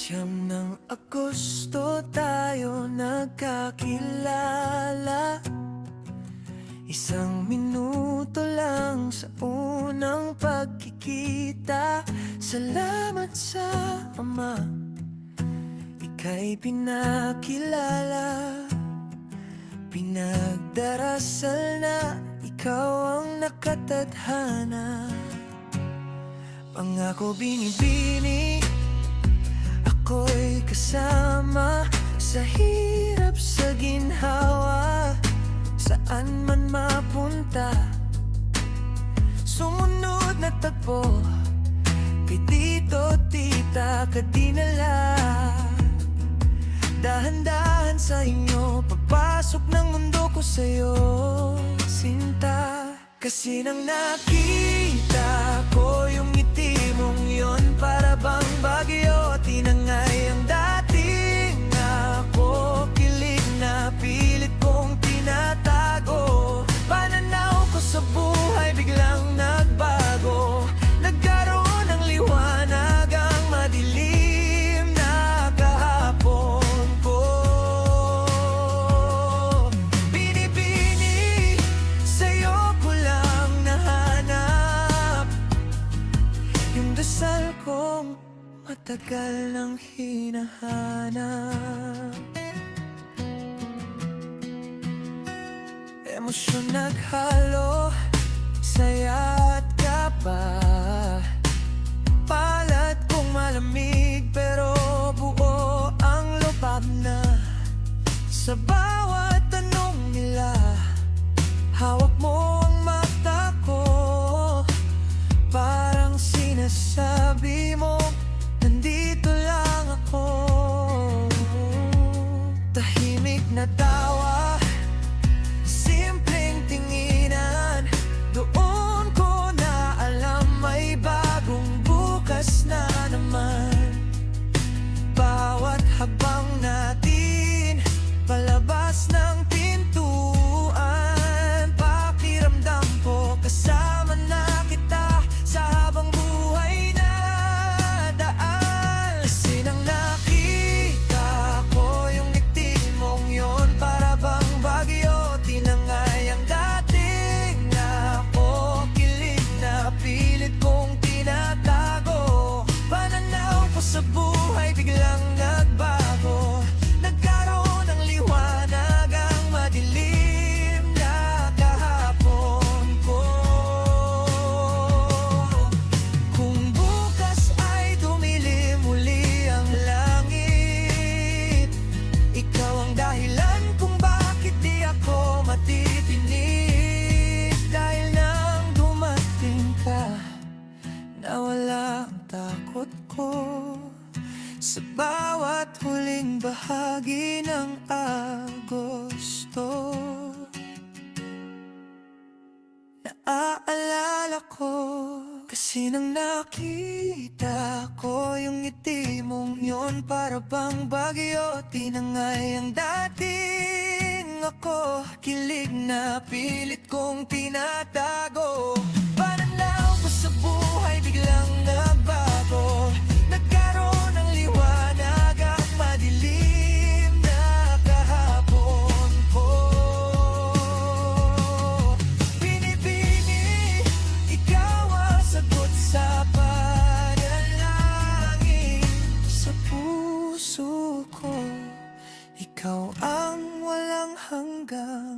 Siyam ng Agosto tayo nagkakilala. Isang minuto lang sa unang pagkikita. Salamat sa Ama, ika'y pinakilala. Pinagdarasal na ikaw ang nakatadhana. Pangako binibini, ako'y kasama sa hirap, sa ginhawa, saan man mapunta. Sumunod na tagpo, kay tito, tita ka dinala. Dahan-dahan sa inyo, pagpasok ng mundo ko sa'yo, sinta. Kasi nang nakita ko yung ngiti mong yon, para bang bagyo, tinangay ang dating ako. Kilig na pilit kong tinatago, pananaw ko sa buhay biglang nagbago. Nagkaroon ng liwanag ang madilim na kahapon ko. Binibini, sa'yo ko lang nahanap yung dasal kong matagal nang hinahanap. Emosyon naghalo, saya at kaba, palad kong malamig pero buo ang lubab na. Sa bawat tanong nila, hawak mo ang mata ko. Parang sinasabi mo, nandito lang ako. Tahimik na tawa, simpleng tinginan, doon ko na alam may bagong bukas na naman. Bawat habang natin palabas ng pintuan, pakiramdam ko kasama na kita sa habang buhay na daan. Kasi nang nakita ko yung ngiti mong yon, para bang bagyo, tinangay ang dating ako. Kilig na pilit kong tinatago, pananaw ko sa buhay biglang nagbago. Nagkaroon ng liwanag ang madilim na kahapon ko. Kung bukas ay dumilim muli ang langit, ikaw ang dahilan kung bakit di ako matitinig. Dahil nang dumating ka, nawala ang takot ko. Sa bawat huling bahagi ng Agosto, naaalala ko. Kasi nang nakita ko yung ngiti mong yon, para bang bagyo, tinangay ang dating ako. Kilig na pilit kong tinatago, pananaw ko sa buhay biglang nagbago. Nagkaroon ng liwanag ang madilim na kahapon ko. Binibini, ikaw ang sagot sa panalangin. Sa puso ko, ikaw ang walang hanggan.